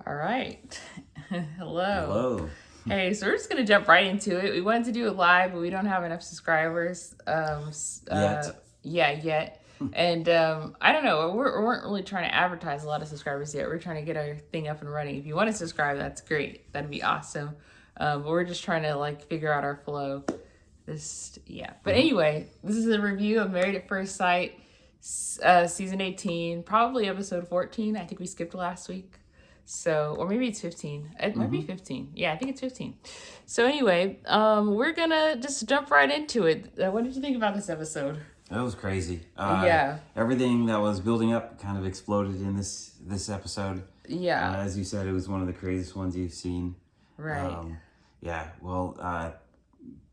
All right. Hello. Hello. Hey, so we're just gonna jump right into it. We wanted to do it live, but we don't have enough subscribers. Yet. Yet. And I don't know. We weren't really trying to advertise a lot of subscribers yet. We're trying to get our thing up and running. If you want to subscribe, that's great. That'd be awesome. But we're just trying to figure out our flow. But anyway, this is a review of Married at First Sight, season 18, probably episode 14. I think we skipped last week. So, or maybe it's 15. It might be 15. Yeah, I think it's 15. So anyway, we're gonna just jump right into it. What did you think about this episode? That was crazy. Yeah. Everything that was building up kind of exploded in this episode. Yeah. As you said, it was one of the craziest ones you've seen. Right.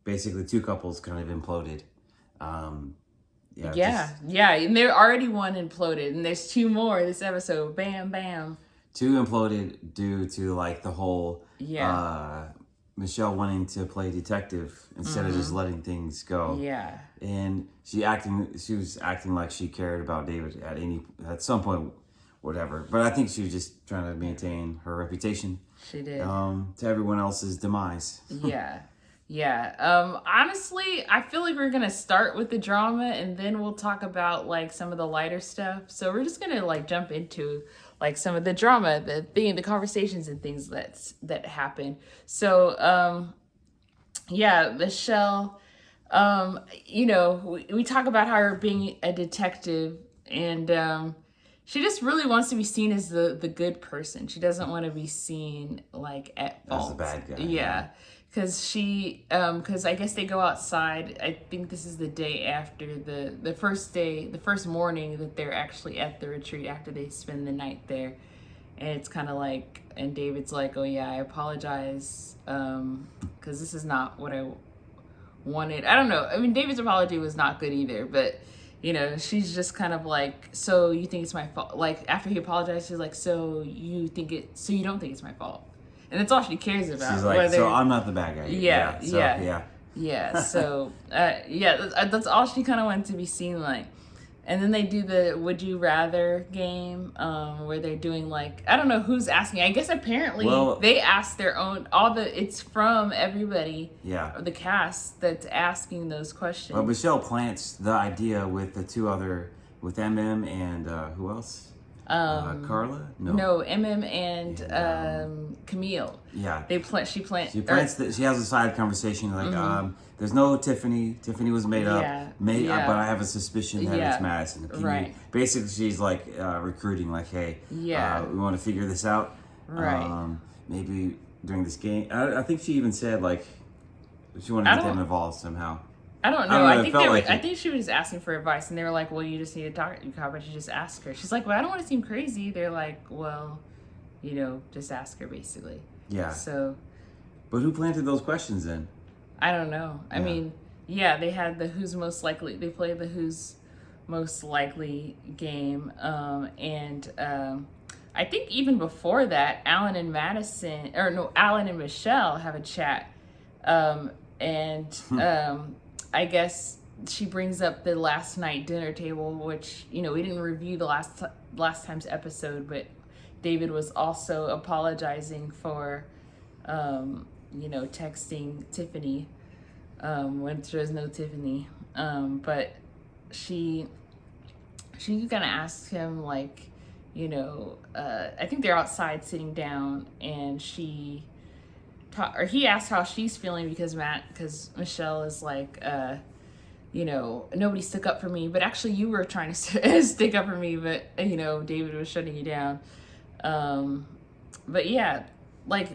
Basically two couples kind of imploded. Yeah. And there already one imploded, and there's two more this episode. Bam, bam. Two imploded due to the whole Michelle wanting to play detective instead of just letting things go. Yeah. And she was acting like she cared about David at some point, whatever. But I think she was just trying to maintain her reputation. She did. To everyone else's demise. Yeah. Honestly, I feel like we're going to start with the drama and then we'll talk about some of the lighter stuff. So we're just going to jump into some of the drama, the conversations and things that happen. So, Michelle, we talk about her being a detective and, she just really wants to be seen as the good person. She doesn't want to be seen at fault. As the bad guy. Yeah. Because I guess they go outside. I think this is the day after the first morning that they're actually at the retreat after they spend the night there. And it's kind of and David's like, oh yeah, I apologize. Because this is not what I wanted. I don't know. I mean, David's apology was not good either, but she's just kind of so you think it's my fault? After he apologized, she's like, so you don't think it's my fault? And that's all she cares about. She's like, so I'm not the bad guy. Yeah. So, that's all she kind of wanted to be seen like. And then they do the Would You Rather game, where they're doing I don't know who's asking. I guess apparently they asked their own, it's from everybody. Yeah. The cast that's asking those questions. Well, Michelle plants the idea with the two other, with MM and who else? Carla? No, MM and Camille. Yeah. She plants. She has a side conversation there's no Tiffany. Tiffany was made up. But I have a suspicion that it's Madison. Basically, she's recruiting. Hey, we want to figure this out. Right. Maybe during this game. I think she even said she wanted to get them involved somehow. I don't know. I think she was asking for advice, and they were like, "Well, you just need to talk. How about you just ask her?" She's like, "Well, I don't want to seem crazy." They're like, "Well, just ask her, basically." Yeah. So. But who planted those questions then? I don't know. I mean, they had the Who's Most Likely. They played the Who's Most Likely game, and I think even before that, Alan and Michelle have a chat, I guess she brings up the last night dinner table, which, we didn't review the last time's episode, but David was also apologizing for, texting Tiffany, when there was no Tiffany. But she kind of asked him, I think they're outside sitting down, and he asked how she's feeling because Michelle is nobody stuck up for me, but actually you were trying to stick up for me, but David was shutting you down. But yeah, I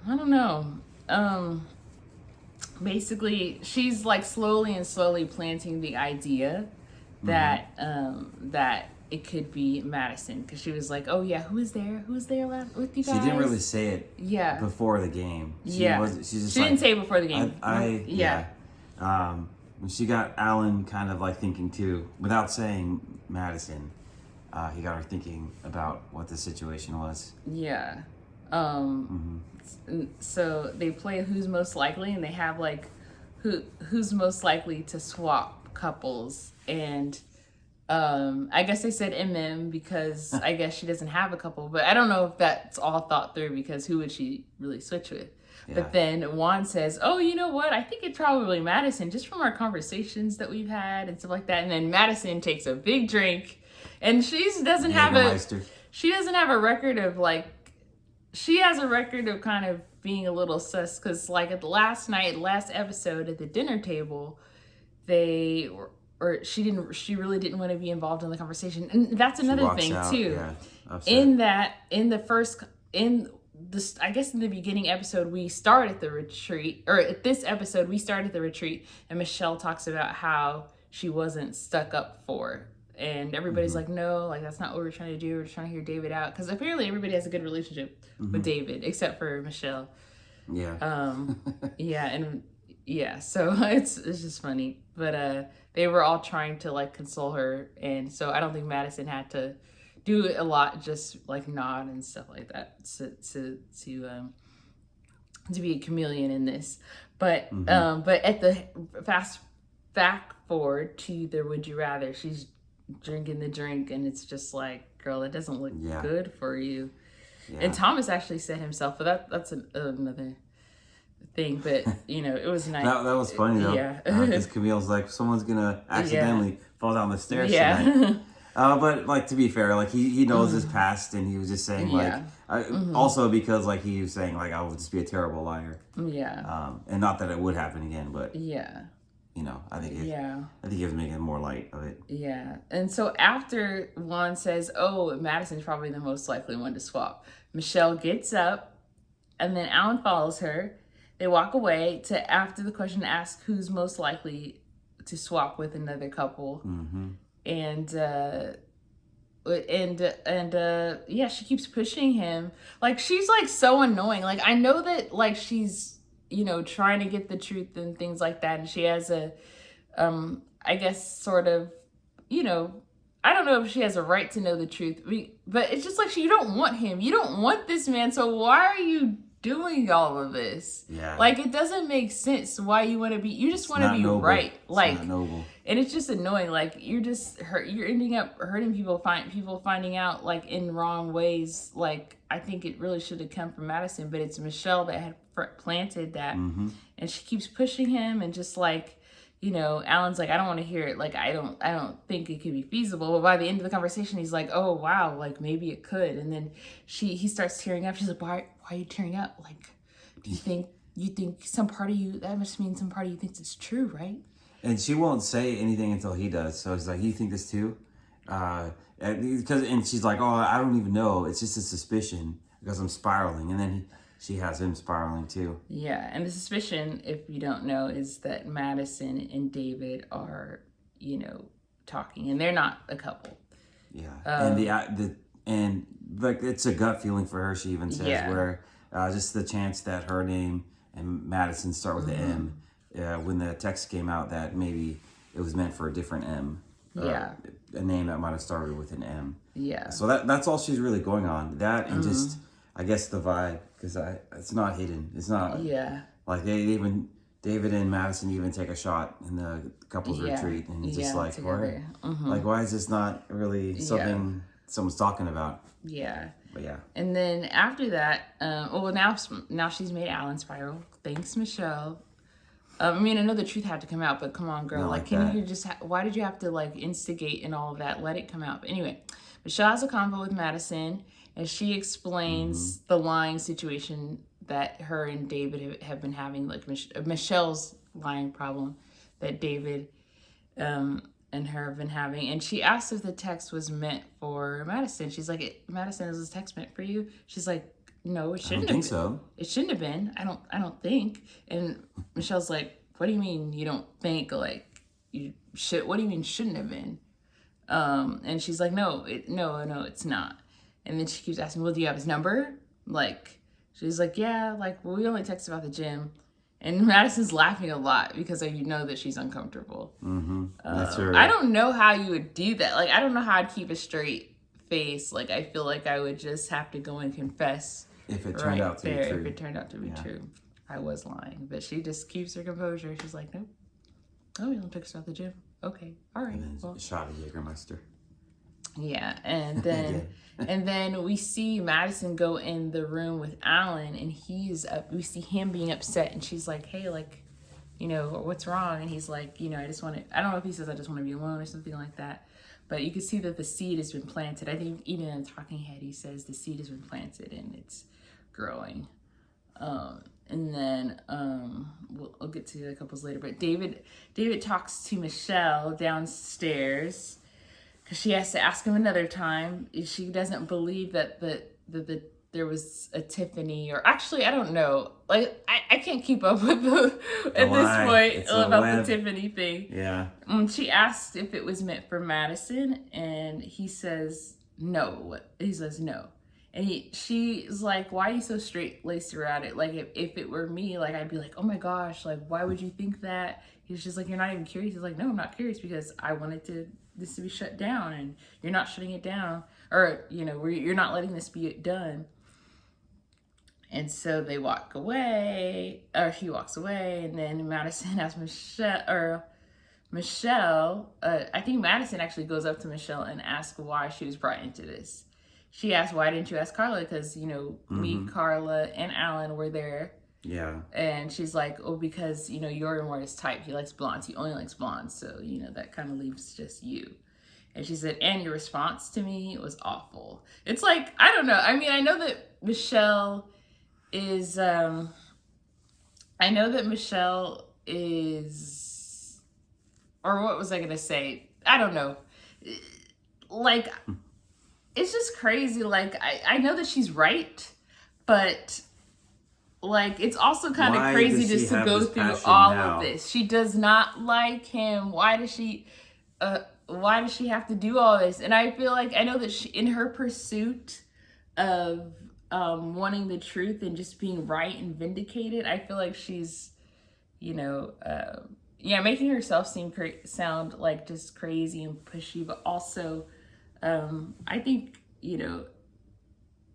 don't know. Basically she's slowly planting the idea that that it could be Madison, because she was like, oh yeah, who was there with you guys? She didn't really say it before the game. She didn't say it before the game. When she got Alan kind of thinking too, without saying Madison, he got her thinking about what the situation was. Yeah. So they play Who's Most Likely, and they have who's most likely to swap couples, and I guess they said MM because I guess she doesn't have a couple, but I don't know if that's all thought through because who would she really switch with? Yeah. But then Juan says, oh, you know what? I think it's probably Madison just from our conversations that we've had and stuff like that. And then Madison takes a big drink and she doesn't have a record of like, she has a record of kind of being a little sus because like at the last episode at the dinner table, she really didn't want to be involved in the conversation. And that's another thing too. Yeah, I guess in the beginning episode, we start at the retreat, or at this episode, we start at the retreat, and Michelle talks about how she wasn't stuck up for. And everybody's like, no, like that's not what we're trying to do. We're trying to hear David out. Because apparently everybody has a good relationship with David, except for Michelle. Yeah. So it's just funny. But they were all trying to like console her. And so I don't think Madison had to do a lot, just like nod and stuff like that to be a chameleon in this. But at the fast back forward to the Would You Rather, she's drinking the drink and it's just like, girl, it doesn't look good for you. Yeah. And Thomas actually said himself, but that's another thing. But you know, it was nice. that was funny though. Yeah, because Camille's like, someone's gonna accidentally fall down the stairs tonight. But like, to be fair, like he knows his past, and he was just saying like, also because like he was saying like, I would just be a terrible liar. Yeah. And not that it would happen again, but yeah. You know, I think he was making more light of it. Yeah. And so after Juan says, oh, Madison's probably the most likely one to swap, Michelle gets up and then Alan follows her. They walk away to after the question asks who's most likely to swap with another couple. And she keeps pushing him. Like, she's like so annoying. Like, I know that like she's, you know, trying to get the truth and things like that. And she has a, I guess sort of, you know, I don't know if she has a right to know the truth, but it's just like, you don't want him. You don't want this man. So why are you doing all of this? Yeah. Like, it doesn't make sense why you want to be, you just want to be noble. Right. Like, it's not noble. And it's just annoying. Like, you're ending up hurting people, finding out like in wrong ways. Like, I think it really should have come from Madison, but it's Michelle that had planted that. And she keeps pushing him and just like, you know, Alan's like, I don't want to hear it. Like, I don't think it could be feasible. But by the end of the conversation, he's like, oh, wow, like maybe it could. And then he starts tearing up. She's like, why are you tearing up? Like, do you think some part of you, that must mean some part of you thinks it's true, right? And she won't say anything until he does. So he's like, you think this too? And she's like, oh, I don't even know. It's just a suspicion because I'm spiraling. And then she has him spiraling too. Yeah, and the suspicion, if you don't know, is that Madison and David are, you know, talking, and they're not a couple. Yeah, and like it's a gut feeling for her. She even says where just the chance that her name and Madison start with the M. When the text came out that maybe it was meant for a different M. A name that might have started with an M. Yeah. So that's all she's really going on. That and just, I guess, the vibe, because it's not hidden. It's not. Yeah. Like David and Madison even take a shot in the couples retreat, and it's just like, why? Like, why is this not really something someone's talking about? Yeah. But yeah. And then after that, now she's made Alan spiral. Thanks, Michelle. I mean, I know the truth had to come out, but come on, girl. Like, can you just, why did you have to, like, instigate and all of that? Let it come out. But anyway, Michelle has a convo with Madison, and she explains the lying situation that her and David have been having, like, Michelle's lying problem that David and her have been having. And she asks if the text was meant for Madison. She's like, Madison, is this text meant for you? She's like, no, it shouldn't have been. I don't think so. It shouldn't have been. I don't think. And Michelle's like, what do you mean you don't think? Like, you should, what do you mean shouldn't have been? And she's like, no, it's not. And then she keeps asking, well, do you have his number? Like, she's like, yeah, like, well, we only text about the gym. And Madison's laughing a lot because you know that she's uncomfortable. That's right. I don't know how you would do that. Like, I don't know how I'd keep a straight face. Like, I feel like I would just have to go and confess. If it turned out to be true. If it turned out to be true. I was lying. But she just keeps her composure. She's like, nope. Oh, we don't text about the gym. okay, all right. And then a shot of Jägermeister. Yeah, and then and then we see Madison go in the room with Alan, and he's we see him being upset, and she's like, hey, like, you know, what's wrong? And he's like, you know, I don't know if he says I just want to be alone or something like that, but you can see that the seed has been planted. I think even in the talking head he says the seed has been planted and it's growing. And then we'll get to the couples later, but David talks to Michelle downstairs because she has to ask him another time. She doesn't believe that there was a Tiffany, or actually I don't know. Like I can't keep up with at this point about the Tiffany thing. Yeah. She asked if it was meant for Madison, and he says no. He says no. And she's like, why are you so straight-laced about it? Like, if it were me, like, I'd be like, oh my gosh, like, why would you think that? He's just like, you're not even curious. He's like, no, I'm not curious because I wanted this to be shut down, and you're not shutting it down. Or, you know, you're not letting this be done. And so they walk away, or he walks away, and then Madison asks Michelle, I think Madison actually goes up to Michelle and asks why she was brought into this. She asked, why didn't you ask Carla? Because, you know, me, Carla, and Alan were there. Yeah. And she's like, oh, because, you know, you're more his type. He likes blondes. He only likes blondes. So, you know, that kind of leaves just you. And she said, and your response to me was awful. It's like, I don't know. I mean, I know that Michelle is, or what was I going to say? I don't know. Like, it's just crazy. Like, I know that she's right, but like, it's also kind of crazy just to go through all of this. She does not like him. Why does she have to do all this? And I feel like, I know that she, in her pursuit of wanting the truth and just being right and vindicated, I feel like she's, you know, making herself sound like just crazy and pushy, but also, I think, you know,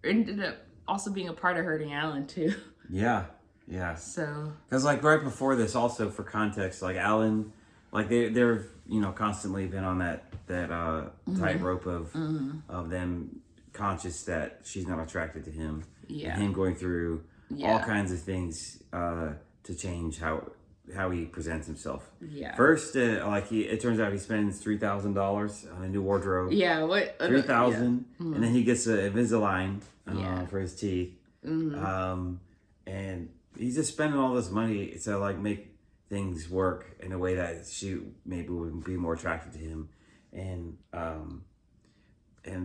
ended up also being a part of hurting Alan too. Yeah, yeah. So, because like right before this, also for context, like Alan, like they're you know constantly been on that tightrope of them conscious that she's not attracted to him, and him going through all kinds of things to change how he presents himself. Yeah. First, it turns out he spends $3,000 on a new wardrobe. Yeah. What? $3,000, and then he gets a Invisalign for his teeth. And he's just spending all this money to like make things work in a way that she maybe would be more attracted to him, and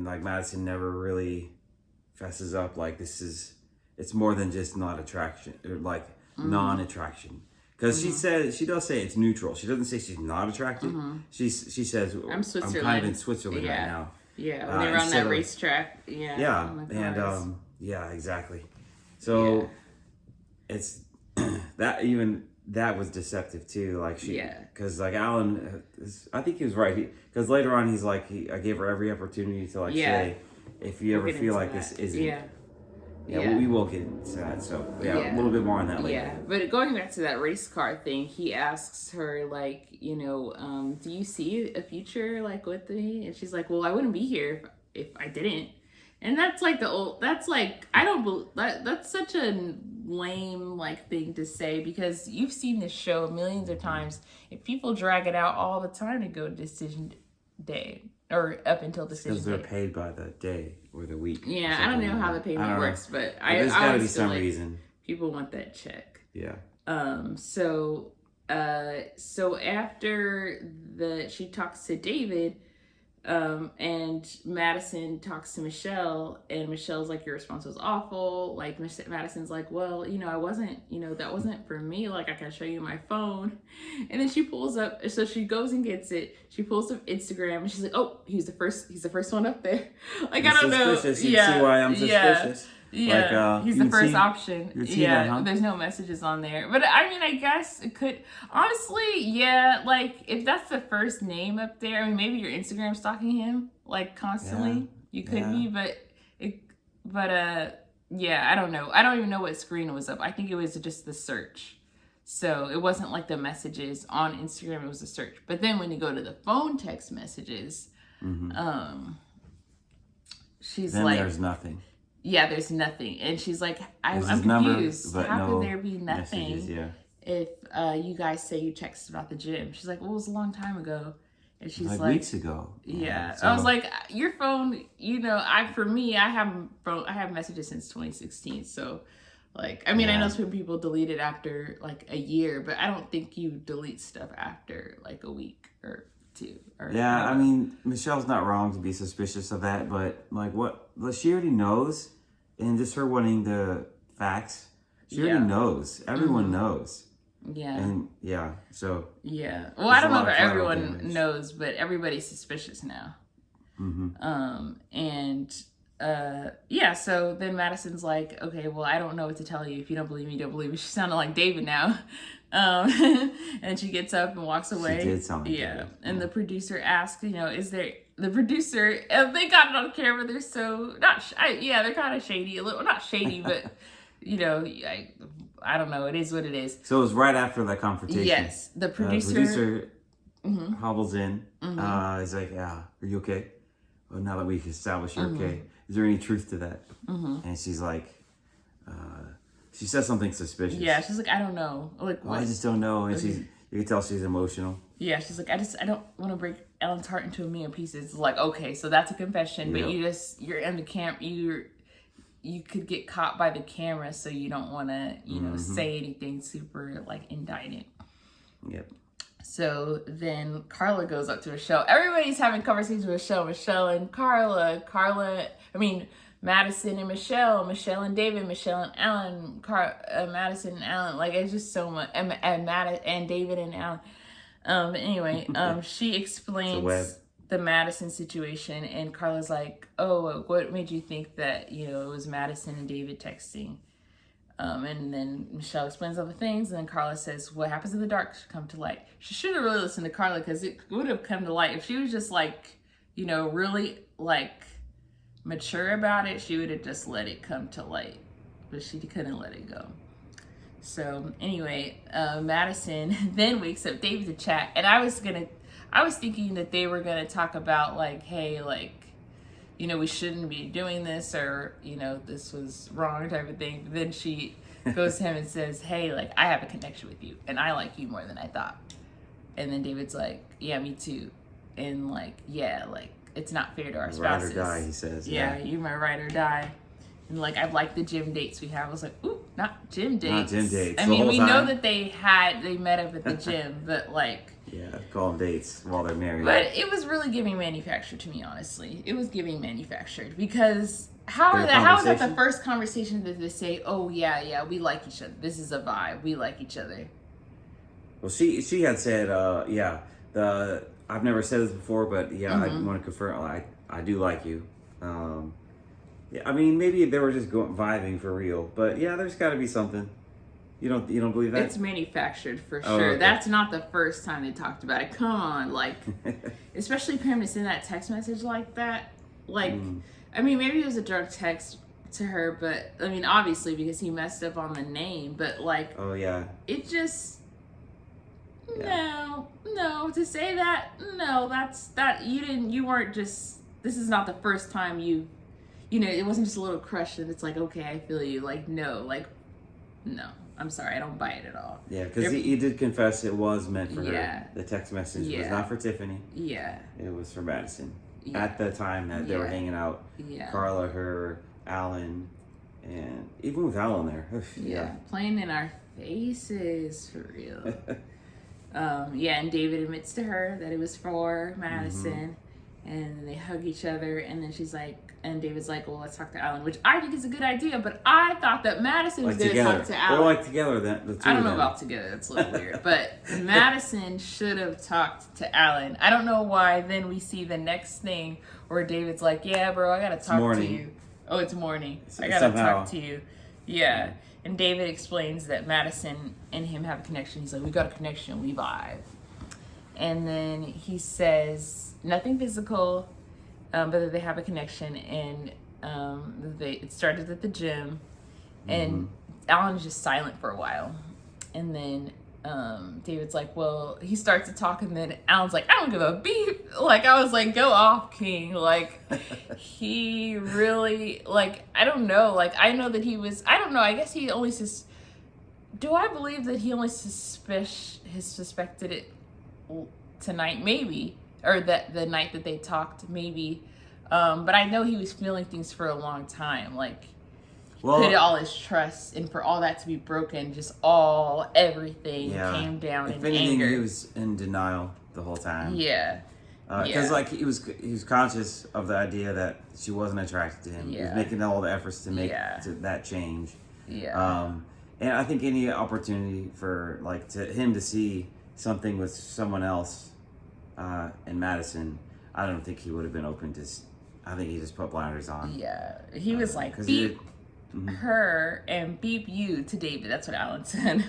like Madison never really fesses up like it's more than just not attraction or like non-attraction. Because she does say it's neutral. She doesn't say she's not attracted. She says I'm kind of in Switzerland right now. Yeah, when they were on that racetrack. Yeah. Yeah, and yeah, exactly. So it's that was deceptive too. Like because like Alan, I think he was right. Because later on he's like, I gave her every opportunity to like say, if you ever feel like this isn't. Yeah, we will get into that. So, a little bit more on that later. Yeah, but going back to that race car thing, he asks her, like, you know, do you see a future, like, with me? And she's like, well, I wouldn't be here if I didn't. And that's, like, that's such a lame, like, thing to say, because you've seen this show millions of times, and people drag it out all the time to go to decision day. Or up until decision day. Because they're paid by the day or the week. Yeah, I don't know how the payment works, but there's got to be some reason. People want that check. Yeah. So after she talks to David, and Madison talks to Michelle, and Michelle's like, your response was awful. Like, Madison's like, well, you know, I wasn't, you know, that wasn't for me. Like, I can show you my phone. And then she pulls up, so she goes and gets it. She pulls up Instagram, and she's like, oh, he's the first one up there. Like, I don't know. You see why I'm suspicious? Yeah, like, he's the first option. There's no messages on there. But I mean, I guess it could, honestly, like, if that's the first name up there, I mean, maybe your Instagram stalking him, like, constantly. You could be, I don't know. I don't even know what screen was up. I think it was just the search. So it wasn't like the messages on Instagram, it was a search. But then when you go to the phone text messages, she's then like, there's nothing. Yeah, there's nothing. And she's like, I'm confused. Number, how could there be nothing messages, if you guys say you texted about the gym? She's like, well, it was a long time ago. And she's like weeks ago. Yeah. So, I was like, your phone, you know, I have messages since 2016. So like, I mean, I know some people delete it after like a year, but I don't think you delete stuff after like a week or two. I mean, Michelle's not wrong to be suspicious of that, but like she already knows, and just her wanting the facts, she already knows. Everyone knows. Yeah. And so. Yeah. Well, I don't know if everyone knows, but everybody's suspicious now. So then Madison's like, okay, well, I don't know what to tell you. If you don't believe me, don't believe me. She sounded like David now. And she gets up and walks away. She did sound like David. And the producer asks, you know, the producer, they got it on camera. They're so, they're kind of shady. A little, not shady, but, you know, I don't know. It is what it is. So it was right after that confrontation. Yes. The producer hobbles in. He's like, are you okay? Well, now that we've established you're okay, is there any truth to that? And she's like, she says something suspicious. Yeah, she's like, I don't know. Like, what? I just don't know. And you can tell she's emotional. Yeah, she's like, I don't want to break Alan's heart into a million pieces. It's like, okay, so that's a confession, but you're in the camp, you could get caught by the camera, so you don't want to, you know, say anything super like indicting. Yep. So then Carla goes up to Michelle. Everybody's having conversations with Michelle and Carla. Madison and Michelle and David, Michelle and Alan, Madison and Alan. Like, it's just so much. And David and Alan. Anyway, she explains the Madison situation, and Carla's like, oh, what made you think that, you know, it was Madison and David texting? And then Michelle explains all the things, and then Carla says, what happens in the dark should come to light. She should have really listened to Carla, because it would have come to light. If she was just like, you know, really like mature about it, she would have just let it come to light, but she couldn't let it go. So anyway, Madison then wakes up David to chat, and I was thinking that they were gonna talk about like, hey, like, you know, we shouldn't be doing this, or, you know, this was wrong type of thing. But then she goes to him and says, hey, like, I have a connection with you, and I like you more than I thought. And then David's like, yeah, me too. And like, yeah, like, it's not fair to our spouses. Ride or die, he says. Yeah, you're my ride or die. And like, I've liked the gym dates we have. I was like, ooh, not gym dates. Not gym dates. I mean, we know that they met up at the gym, but like. Yeah, call them dates while they're married. But it was really giving manufactured to me, honestly. It was giving manufactured, because how is that the first conversation that they say, oh yeah, we like each other. This is a vibe. We like each other. Well, she had said, I've never said this before, but I want to confirm, I do like you. Yeah, I mean, maybe they were just vibing for real, but yeah, there's got to be something. You don't believe that? It's manufactured for sure. Okay. That's not the first time they talked about it. Come on, like, especially for him to send that text message like that. Like, I mean, maybe it was a drunk text to her, but I mean, obviously because he messed up on the name. But like, oh yeah, it just no to say that. No, you weren't just. This is not the first time you know. It wasn't just a little crush and it's like, okay, I feel you. Like, no. I'm sorry, I don't buy it at all. Yeah, because he did confess it was meant for her. The text message was not for Tiffany. Yeah. It was for Madison. Yeah. At the time that they were hanging out. Yeah. Carla, her, Alan, and even with Alan there. Playing in our faces, for real. And David admits to her that it was for Madison. And they hug each other, and then she's like, and David's like, well, let's talk to Alan, which I think is a good idea, but I thought that Madison was going to talk to Alan. Or like together, the two I don't know about together, that's a little weird, but Madison should have talked to Alan. I don't know why then we see the next thing where David's like, yeah, bro, I got to talk to you. Oh, it's morning. I got to talk to you. Yeah. And David explains that Madison and him have a connection. He's like, we got a connection, we vibe. And then he says nothing physical, but that they have a connection, and it started at the gym, and Alan is just silent for a while, and then David's like, well, he starts to talk, and then Alan's like, I don't give a beep. Like, I was like, go off, King. Like, he really, like, I don't know. Like, I know that he was, I don't know. I guess he only do I believe that he only suspected it tonight? Maybe. Or that the night that they talked, maybe. But I know he was feeling things for a long time. Like, put all his trust, and for all that to be broken, just everything came down in anger. He was in denial the whole time. Yeah. Because like he was conscious of the idea that she wasn't attracted to him. He was making all the efforts to make that change. Yeah. And I think any opportunity for like him to see something with someone else in Madison, I don't think he would have been open to. I think he just put blinders on. Yeah, he was like, beep her and beep you to David. That's what Alan said.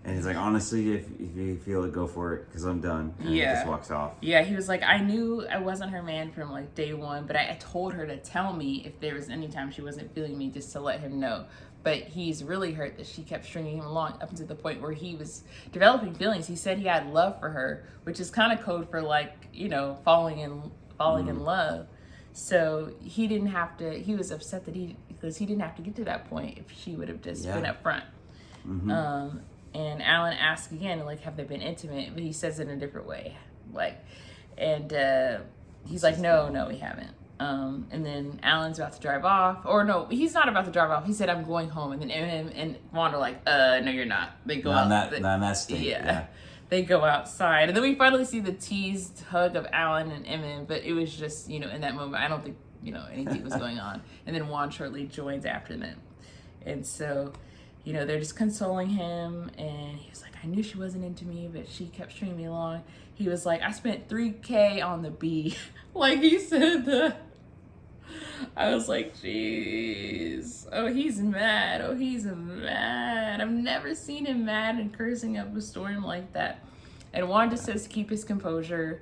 And he's like, honestly, if you feel it, go for it, because I'm done. And he just walks off. Yeah, he was like, I knew I wasn't her man from like day one, but I told her to tell me if there was any time she wasn't feeling me, just to let him know. But he's really hurt that she kept stringing him along up to the point where he was developing feelings. He said he had love for her, which is kind of code for like, you know, falling in love. So he didn't have to. He was upset because he didn't have to get to that point if she would have just been up front. And Alan asks again, like, have they been intimate? But he says it in a different way, like, and he's like, no, we haven't. And then Alan's about to drive off, or no, he's not about to drive off. He said, I'm going home. And then Eminem and Wanda are like, no, you're not. They go out. Not in that state. Yeah. They go outside. And then we finally see the teased hug of Alan and Eminem, but it was just, you know, in that moment, I don't think, you know, anything was going on. And then Juan shortly joins after them. And so, you know, they're just consoling him. And he was like, I knew she wasn't into me, but she kept stringing me along. He was like, I spent $3,000 on the bee. Like he said that. I was like, jeez. Oh, he's mad. I've never seen him mad and cursing up a storm like that. And Wanda says to keep his composure.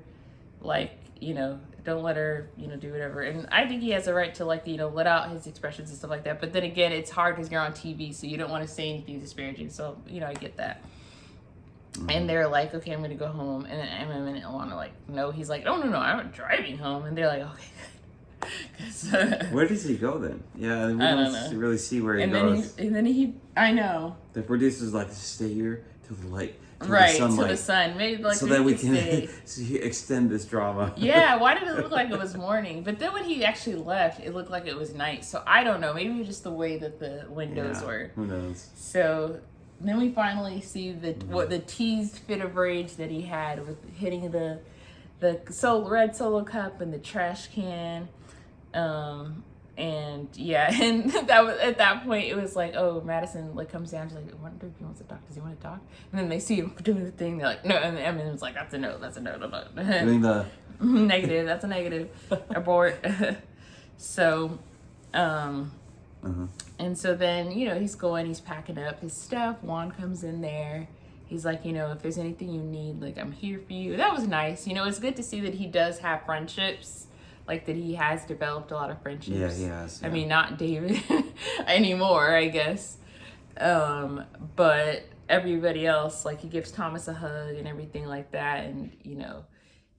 Like, you know, don't let her, you know, do whatever. And I think he has a right to, like, you know, let out his expressions and stuff like that. But then again, it's hard because you're on TV, so you don't want to say anything disparaging. So, you know, I get that. And they're like, okay, I'm going to go home. And then Emma and Alana are like, no. He's like, no, I'm driving home. And they're like, okay, good. Where does he go then? Yeah, we don't really see where he goes. I know. The producer's like, stay here till the light. Right, to the sun. Maybe like so that we can extend this drama. Yeah, why did it look like it was morning? But then when he actually left, it looked like it was night. So I don't know. Maybe it was just the way that the windows were. Who knows? So then we finally see what the teased fit of rage that he had with hitting the red Solo cup and the trash can. And that was at that point it was like, oh, Madison like comes down, she's like, I wonder if he wants to talk. Does he want to talk? And then they see him doing the thing, they're like, no, and Eminem was like, that's a no. Doing the negative, that's a negative. Abort. So and so then, you know, he's packing up his stuff. Juan comes in there. He's like, you know, if there's anything you need, like, I'm here for you. That was nice. You know, it's good to see that he does have friendships. Like, that he has developed a lot of friendships. Yeah, he has. Yeah. I mean, not David anymore, I guess. But everybody else, like, he gives Thomas a hug and everything like that. And, you know,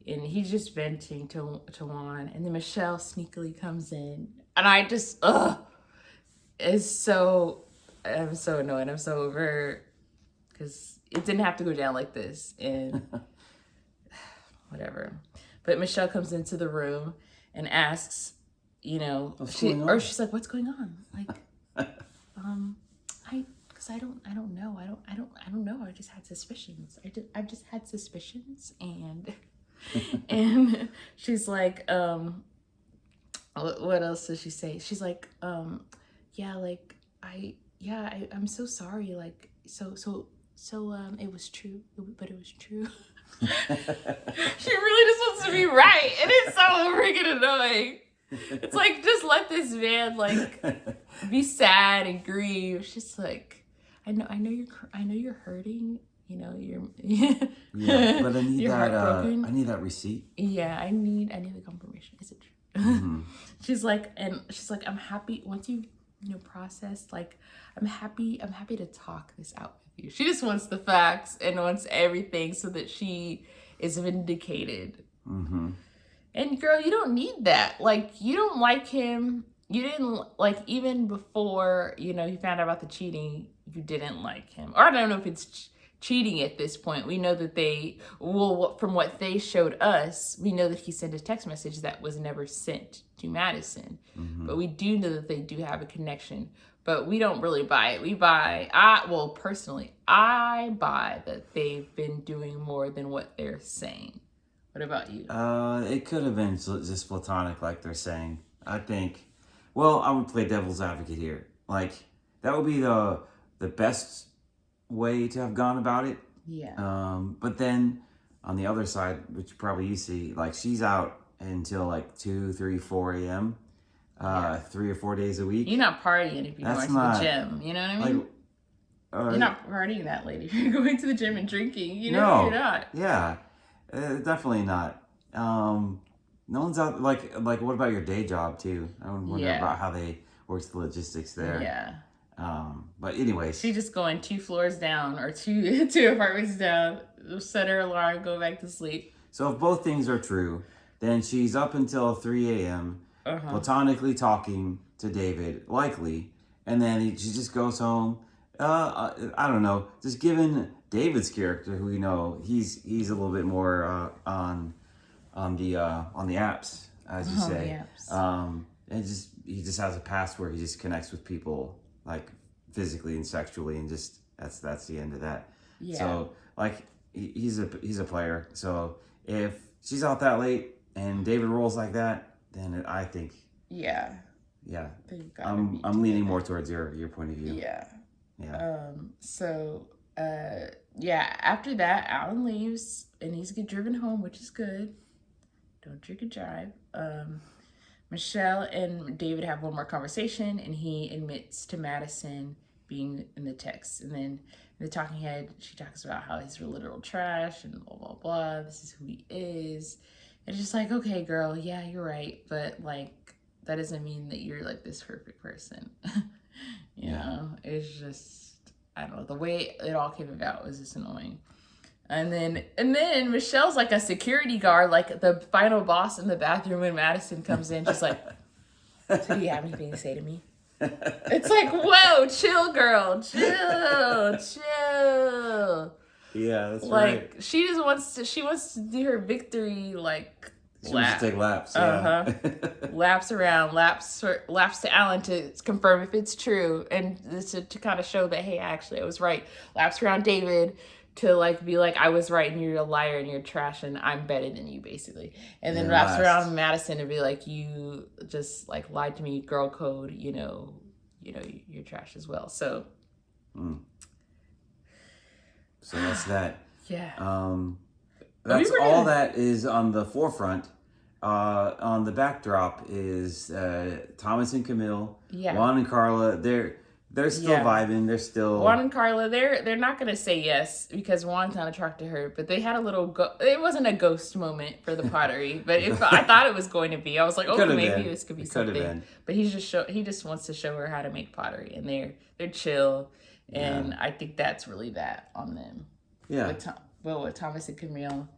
and he's just venting to Juan. And then Michelle sneakily comes in. And I just, I'm so annoyed. I'm so over her. Because it didn't have to go down like this. And whatever. But Michelle comes into the room and asks, you know, she's like, what's going on? Like, because I don't know. I don't know. I just had suspicions. I've just had suspicions. And she's like, what else does she say? She's like, I'm so sorry. Like, so it was true, but it was true. She really just wants to be right, and it's so freaking annoying. It's like, just let this man like be sad and grieve. She's like, I know you're hurting. You know, yeah, but I need that. I need that receipt. Yeah, I need the confirmation. Is it true? She's like, I'm happy once you process. Like, I'm happy to talk this out with you. She just wants the facts and wants everything so that she is vindicated. Mm-hmm. And girl, you don't need that. Like, you don't like him. You didn't, like, even before, you know, you found out about the cheating, you didn't like him. Or I don't know if it's cheating at this point. We know that from what they showed us, we know that he sent a text message that was never sent to Madison. Mm-hmm. But we do know that they do have a connection. But we don't really buy it. Personally, I buy that they've been doing more than what they're saying. What about you? It could have been just platonic, like they're saying. I think. Well, I would play devil's advocate here. Like, that would be the best way to have gone about it. Yeah. But then on the other side, which probably you see, like, she's out until like 2, 3, 4 a.m. 3 or 4 days a week. You're not partying if you're going to the gym. You know what I mean? Like, you're not partying that late if you're going to the gym and drinking. You know, you're not. Yeah, definitely not. No one's out. Like, what about your day job too? I wonder about how they work the logistics there. Yeah. But anyways, she's just going 2 floors down or two apartments down. Set her alarm, go back to sleep. So if both things are true, then she's up until 3 a.m. Platonically talking to David, likely, and then she just goes home. I don't know. Just given David's character, who we know, he's a little bit more on the apps, as you say. And he just has a past where he just connects with people like physically and sexually, and just that's the end of that. Yeah. So like he's a player. So if she's out that late and David rolls like that, then I think yeah. I'm leaning more towards your point of view. Yeah. After that, Alan leaves and he's get driven home, which is good. Don't drink and drive. Michelle and David have one more conversation, and he admits to Madison being in the text. And then in the talking head, she talks about how he's literal trash and blah, blah, blah. This is who he is. And it's just like, okay, girl, yeah, you're right. But, like, that doesn't mean that you're, like, this perfect person. you know? It's just, I don't know. The way it all came about was just annoying. And then Michelle's like a security guard, like the final boss in the bathroom when Madison comes in, just like, so do you have anything to say to me? It's like, whoa, chill, girl, chill. Yeah, that's like, right. She wants to do her victory, like, she wants to take laps. Yeah. Laps around, laps to Alan to confirm if it's true, and to kind of show that, hey, actually, I was right. Laps around David to like be like, I was right and you're a liar and you're trash and I'm better than you, basically. And then wraps around Madison to be like, you just like lied to me, girl code, you know you're trash as well. So so that's that. Yeah. That's all that is on the forefront. On the backdrop is Thomas and Camille. Yeah. Juan and Carla. They're still vibing. They're still Juan and Carla. They're not gonna say yes because Juan's not attracted to her. But they had a little. It wasn't a ghost moment for the pottery, but I thought it was going to be. I was like, oh, maybe this could be something. But he just wants to show her how to make pottery, and they're chill, and I think that's really that on them. Yeah. With Thomas and Camille.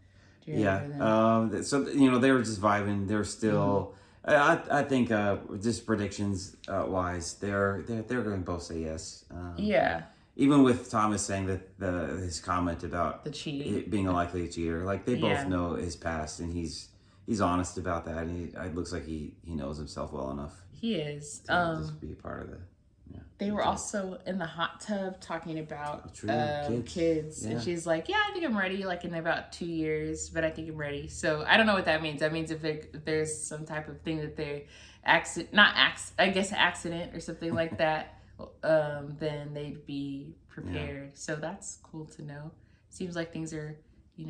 Yeah. So they were just vibing. They're still. I think just predictions wise, they're going to both say yes. Even with Thomas saying that his comment about the cheating, being a likely cheater, like they both know his past, and he's honest about that, and it looks like he knows himself well enough. He is. To just be a part of the. They were also in the hot tub talking about kids. And she's like, yeah, I think I'm ready, like in about 2 years, but I think I'm ready. So I don't know what that means. That means if there's some type of thing that they're accident or something like that, then they'd be prepared. Yeah. So that's cool to know. Seems like things are,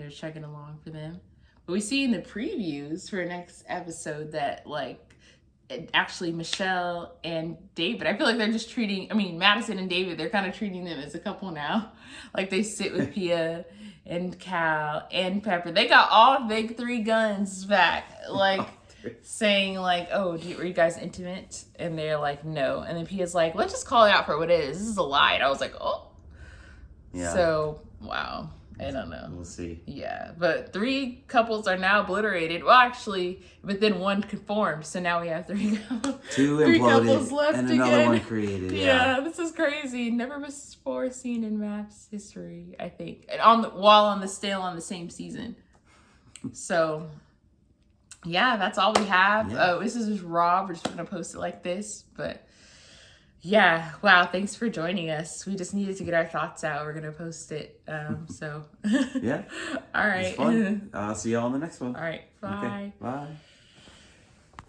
chugging along for them. But we see in the previews for next episode that actually Michelle and David, I feel like they're just Madison and David, they're kind of treating them as a couple now. Like they sit with Pia and Cal and Pepper. They got all big 3 guns back, saying oh, were you guys intimate? And they're like, no. And then Pia's like, let's just call it out for what it is. This is a lie. And I was like, oh, Yeah. So, wow. I don't know. We'll see. Yeah, but 3 couples are now obliterated. Well, actually, but then 1 conformed, so now we have 3 2 3 imploded couples left and again. another one created. Yeah, this is crazy. Never before seen in MAFS history, I think. And while on the same season. So, yeah, that's all we have. Yeah. This is just raw. We're just gonna post it like this, but. Yeah. Wow. Thanks for joining us. We just needed to get our thoughts out. We're going to post it. So. Yeah. All right. It's fun. I'll see y'all on the next one. All right. Bye. Okay. Bye.